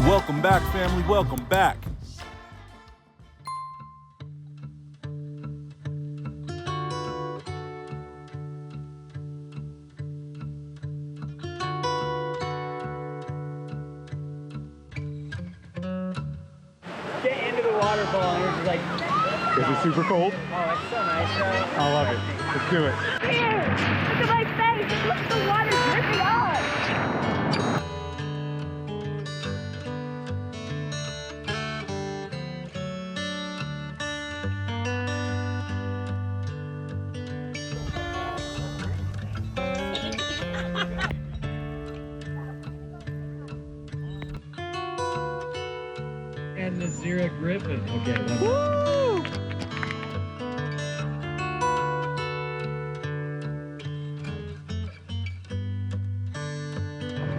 Welcome back, family. Welcome back. Get into the waterfall and we're just like... Is it super cold? Oh, it's so nice, though. I love it. Let's do it. Here! Look at my face! Look at the water dripping off! And the zero gripping. Okay, that's... Woo!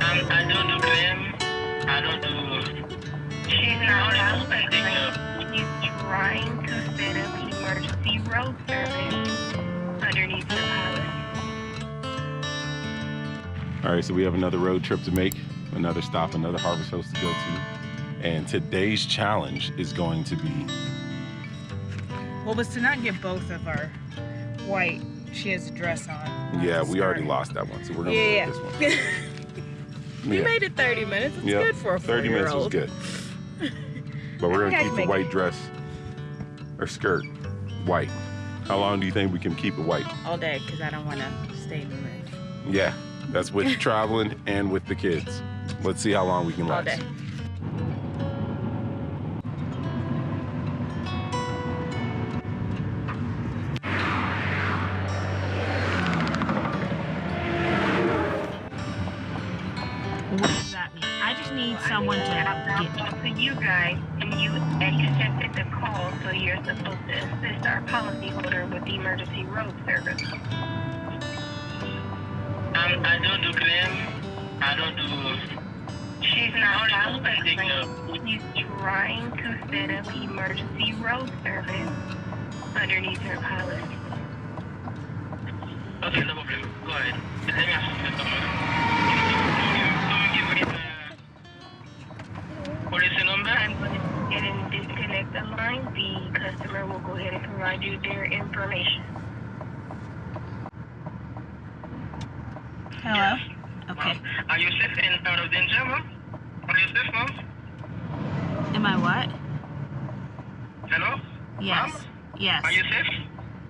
I don't do cream. I don't do... She's not suspecting She's trying to set up emergency road service underneath the palace. All right, so we have another road trip to make, another stop, another harvest host to go to. And today's challenge is going to be... Well, was to not get both of our white. She has a dress on. Yeah, we already lost that one, so we're gonna go with this one. We made it 30 minutes. It's good for a 30 minutes was good. But we're gonna keep the white dress or skirt white. How long do you think we can keep it white? All day, because I don't want to stay in the room. Yeah, that's with traveling and with the kids. Let's see how long we can All last. day. What does that mean? I just need someone to get So you guys, and you accepted the call, so you're supposed to assist our policyholder with the emergency road service. I don't do cream. I don't do... She's not suspecting She's trying to set up emergency road service underneath her policy. Okay, no problem. Go ahead. Let me ask you something. Policy number? I'm going to go ahead and disconnect the line. The customer will go ahead and provide you their information. Hello? Okay. Are you safe and out of danger, ma'am? Are you safe, ma'am? Am I what? Hello? Yes. Ma'am? Yes. Are you safe?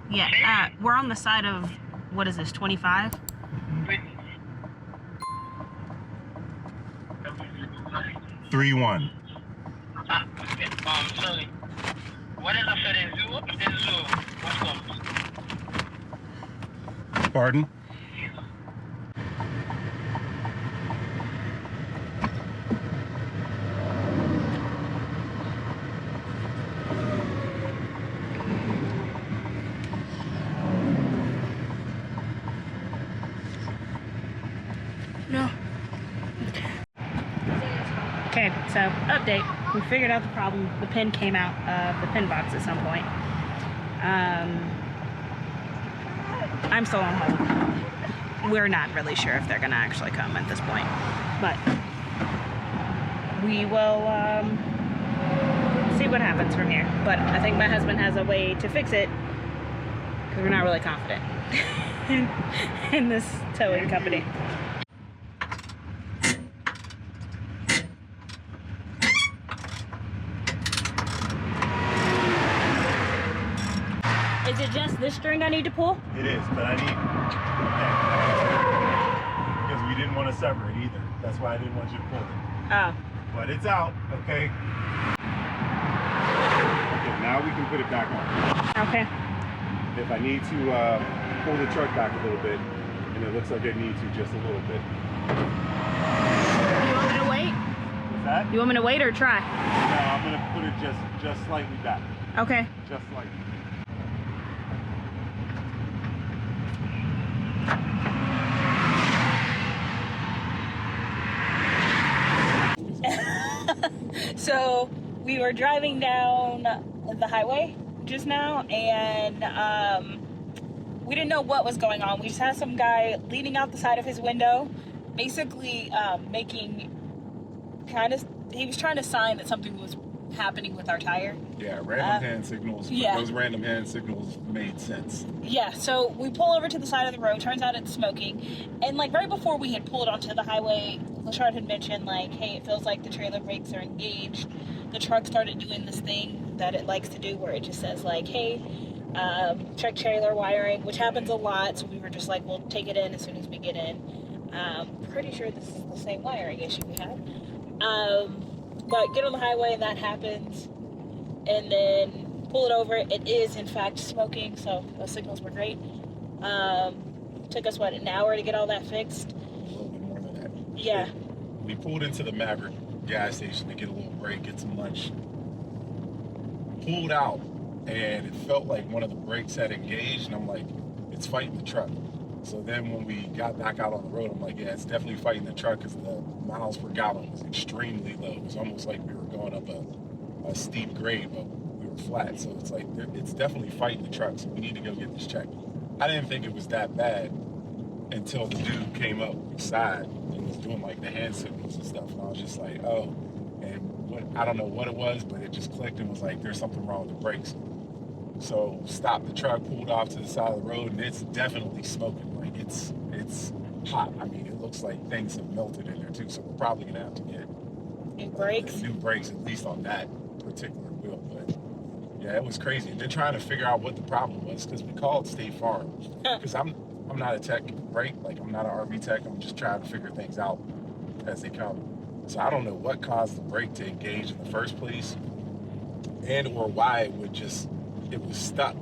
Yeah. We're on the side of, what is this, 25? Wait. 3-1. Sorry. What is after the zoo? The zoo. What comes? Pardon? No. Okay, so update. We figured out the problem. The pin came out of the pin box at some point. I'm still on hold. We're not really sure if they're gonna actually come at this point, but we will see what happens from here. But I think my husband has a way to fix it because we're not really confident in this towing company. Is it just this string I need to pull? It is, but I need... Because we didn't want to sever it either. That's why I didn't want you to pull it. Oh. But it's out, okay? Okay, now we can put it back on. Okay. If I need to pull the truck back a little bit, and it looks like I need to just a little bit. You want me to wait? What's that? You want me to wait or try? No, I'm going to put it just slightly back. Okay. Just slightly. So we were driving down the highway just now, and we didn't know what was going on. We just had some guy leaning out the side of his window, basically making he was trying to sign that something was happening with our tire. Yeah, random hand signals. Yeah. Those random hand signals made sense. Yeah, so we pull over to the side of the road. Turns out it's smoking. And, like, right before we had pulled onto the highway, Lashard had mentioned, like, hey, it feels like the trailer brakes are engaged. The truck started doing this thing that it likes to do where it just says, like, hey, check trailer wiring, which happens a lot. So we were just like, we'll take it in as soon as we get in. Pretty sure this is the same wiring issue we had. But get on the highway and that happens. And then pull it over. It is, in fact, smoking, so those signals were great. Took us, an hour to get all that fixed? A little bit more than that. Yeah. We pulled into the Maverick gas station to get a little break, get some lunch. Pulled out, and it felt like one of the brakes had engaged, and I'm like, it's fighting the truck. So then when we got back out on the road, I'm like, yeah, it's definitely fighting the truck because the miles per gallon was extremely low. It was almost like we were going up a steep grade, but we were flat. So it's like, it's definitely fighting the truck, so we need to go get this checked. I didn't think it was that bad until the dude came up beside and was doing like the hand signals and stuff. And I was just like, oh, and I don't know what it was, but it just clicked and was like, there's something wrong with the brakes. So stopped the truck, pulled off to the side of the road, and it's definitely smoking. Like it's hot. I mean, it looks like things have melted in there too. So we're probably gonna have to get New brakes? New brakes, at least on that particular wheel. But yeah, it was crazy. And then trying to figure out what the problem was, because we called State Farm. Because I'm not a tech, right? Like, I'm not an RV tech. I'm just trying to figure things out as they come. So I don't know what caused the brake to engage in the first place, and or why it was stuck.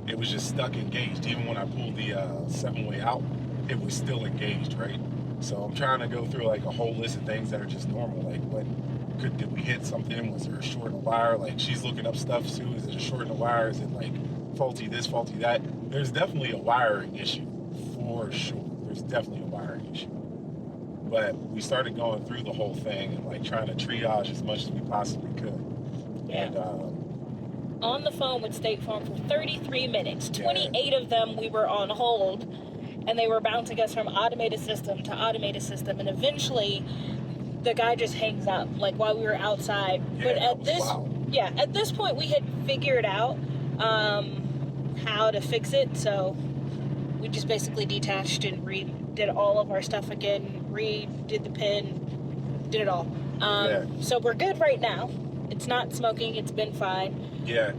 It was just stuck engaged. Even when I pulled the 7-way out, it was still engaged, right? So I'm trying to go through like a whole list of things that are just normal. Like, did we hit something? Was there a short in the wire? Like, she's looking up stuff too. Is it a short in the wire? Is it like faulty this, faulty that? There's definitely a wiring issue for sure. There's definitely a wiring issue. But we started going through the whole thing and like trying to triage as much as we possibly could. Yeah. And on the phone with State Farm for 33 minutes. 28 of them we were on hold, and they were bouncing us from automated system to automated system, and eventually the guy just hangs up, like while we were outside. Yeah, but at this point we had figured out how to fix it, so we just basically detached and redid all of our stuff again, redid the pin, did it all. So we're good right now. It's not smoking, it's been fine. yeah,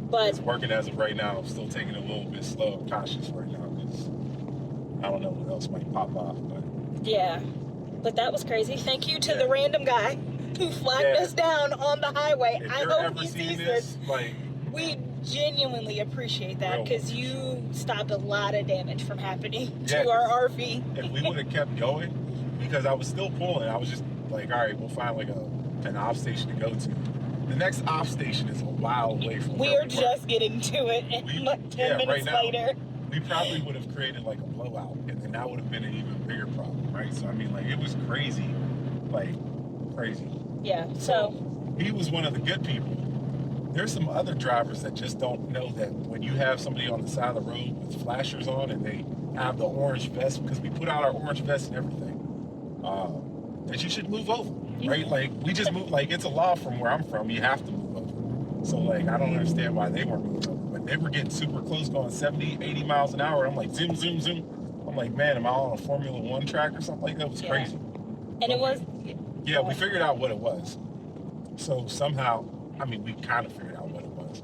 But it's working as of right now. I'm still taking it a little bit slow and cautious right now because I don't know what else might pop off. But yeah, but that was crazy. Thank you to the random guy who flagged us down on the highway. if I you're hope ever he seeing sees this, this. like, We genuinely appreciate that Real because much. you stopped a lot of damage from happening Yeah, to our RV. if we would have kept going, because I was still pulling, I was just like, all right, we'll find like an off station to go to. The next off station is a while away from where We're we just getting to it, and like 10 minutes right now, later. we probably would have created like a blowout, and then that would have been an even bigger problem, right? So I mean, like, it was crazy, like crazy. Yeah, so He was one of the good people. There's some other drivers that just don't know that when you have somebody on the side of the road with flashers on and they have the orange vest, because we put out our orange vest and everything, that you should move over, right? Like, we just move, like, it's a law from where I'm from, you have to move over. So, like, I don't understand why they weren't moving over, but they were getting super close, going 70, 80 miles an hour. I'm like, zoom, zoom, zoom. I'm like, man, am I on a Formula One track or something like that? It was crazy. and it was Yeah, we figured out what it was. So somehow, I mean, we kind of figured out what it was.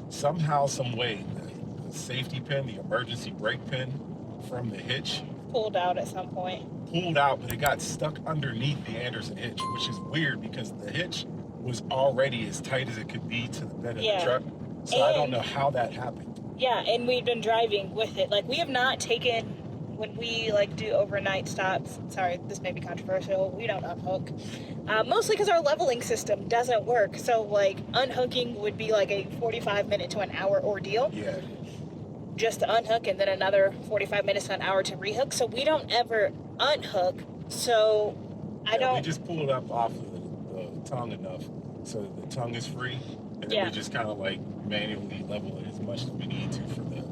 Somehow, some way, the safety pin, the emergency brake pin from the hitch pulled out at some point. pulled out, but it got stuck underneath the Anderson hitch, which is weird because the hitch was already as tight as it could be to the bed of the truck. So I don't know how that happened. Yeah, and we've been driving with it. Like, we have not taken, when we like do overnight stops, sorry, this may be controversial, we don't unhook. Mostly because our leveling system doesn't work. So like, unhooking would be like a 45-minute to an hour ordeal. Yeah. Just to unhook, and then another 45 minutes to an hour to rehook. So we don't ever unhook. So We just pull it up off of the tongue enough so that the tongue is free, and then we just kind of like manually level it as much as we need to for the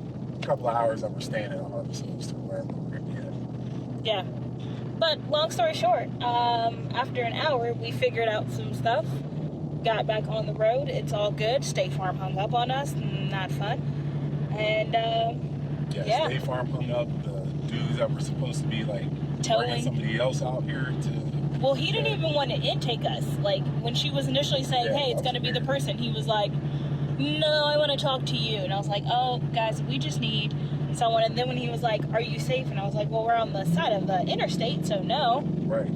couple of hours that we're staying at our hostels to wherever we're gonna be at. Yeah. But long story short, after an hour, we figured out some stuff, got back on the road. It's all good. State Farm hung up on us. Not fun. And yeah. State Farm hung up. The dudes that were supposed to be like Towing bringing somebody else out here to. Well, he didn't even want to intake us. Like when she was initially saying, "Hey, it's gonna be the person," he was like, "No, I want to talk to you." And I was like, "Oh, guys, we just need someone." And then when he was like, "Are you safe?" And I was like, "Well, we're on the side of the interstate, so no." Right.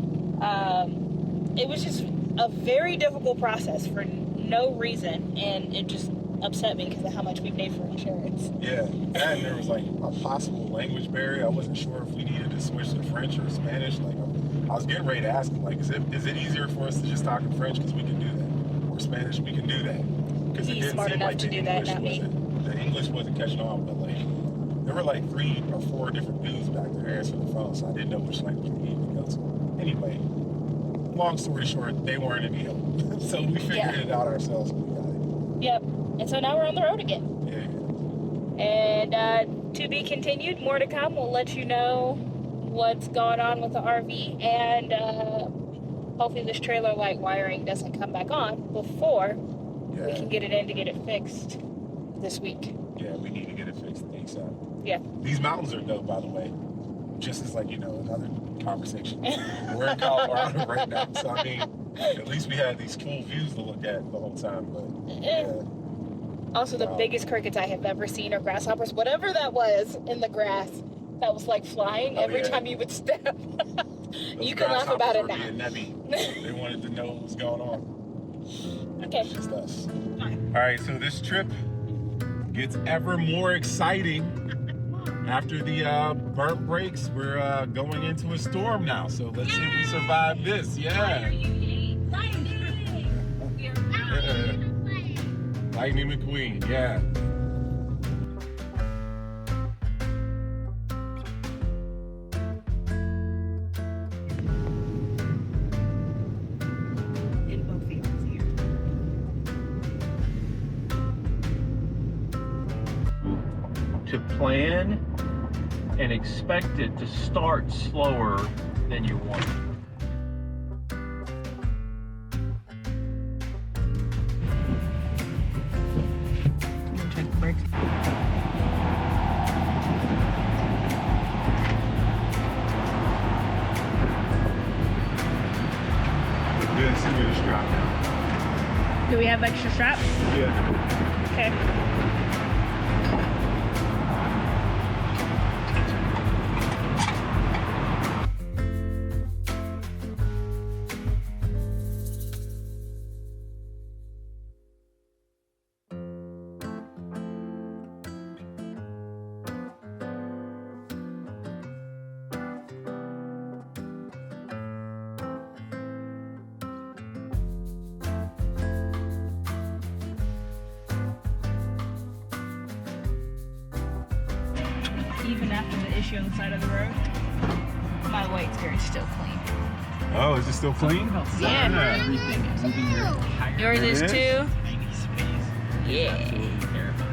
It was just a very difficult process for no reason, and it just upset me because of how much we paid for insurance. Yeah, and there was like a possible language barrier. I wasn't sure if we needed to switch to French or Spanish. Like, I was getting ready to ask him, like, is it easier for us to just talk in French because we can do that, or Spanish we can do that? Because it He's didn't smart seem enough like to the do that, English not me. the English wasn't catching on, but like there were like 3 or 4 different dudes back there answering the phone, so I didn't know which language we needed to go to. Anyway, long story short, they weren't any help, so we figured it out ourselves and we got it. Yep. And so now we're on the road again. Yeah. And to be continued, more to come. We'll let you know what's going on with the RV, and hopefully this trailer light wiring doesn't come back on before we can get it in to get it fixed this week. Yeah, we need to get it fixed ASAP. Yeah. These mountains are dope, by the way. Just as like, another conversation. We're in Colorado right now, so I mean, at least we had these cool views to look at the whole time. But yeah. Also, the biggest crickets I have ever seen are grasshoppers. Whatever that was in the grass that was like flying every time you would step. You can laugh about it now. They wanted to know what was going on. Okay. It's just us. All right, so this trip gets ever more exciting. After the burnt brakes, we're going into a storm now. So let's see if we survive this. Yeah. Lightning McQueen, yeah. To plan and expect it to start slower than you want. Check the brakes. Good, send me the strap now. Do we have extra straps? Yeah. Okay. Even after the issue on the side of the road, my white skirt is still clean. Oh, is it still clean? Yeah. Everything is moving your entire Yours is It is? too? tiny space. Yeah. Absolutely terrifying.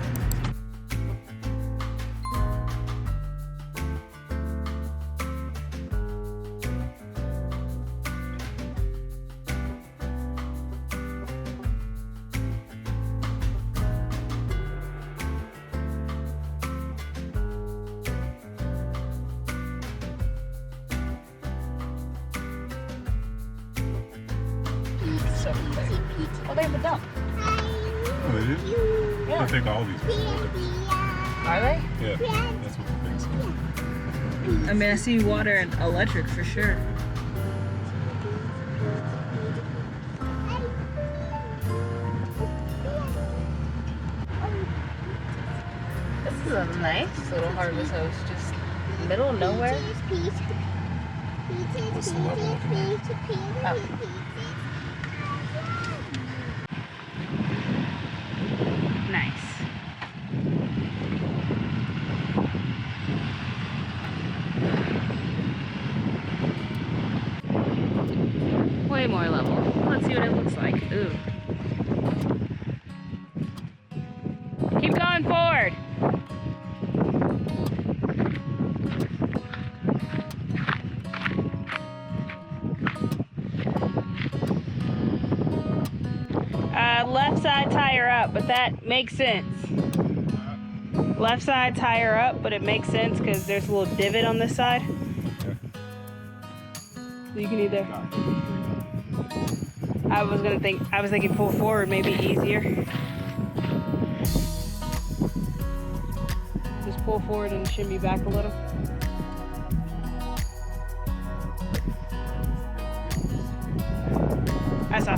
So clear. Oh, they have a dump. Oh, it is? Yeah. I think all these are. Are they? Yeah, that's what the thing says. I mean, I see water and electric for sure. This is a nice little harvest house, just middle of nowhere. What's the level looking at? Oh. Nice. Way more level. Let's see what it looks like. Ooh. Keep going forward. left side tire up, but that makes sense. Left side tire up, but it makes sense because there's a little divot on this side. So you can either. I was thinking pull forward, maybe easier. Just pull forward and shimmy back a little. I saw.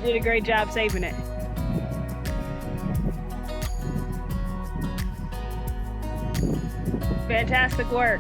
You did a great job saving it. Fantastic work.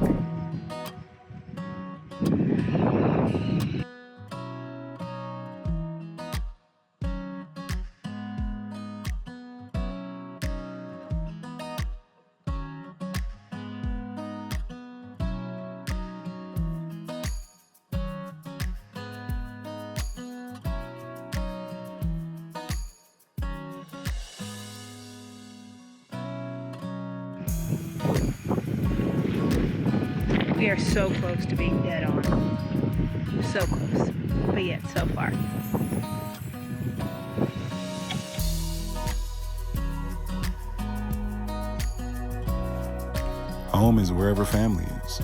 We are so close to being dead on. So close, but yet so far. Home is wherever family is.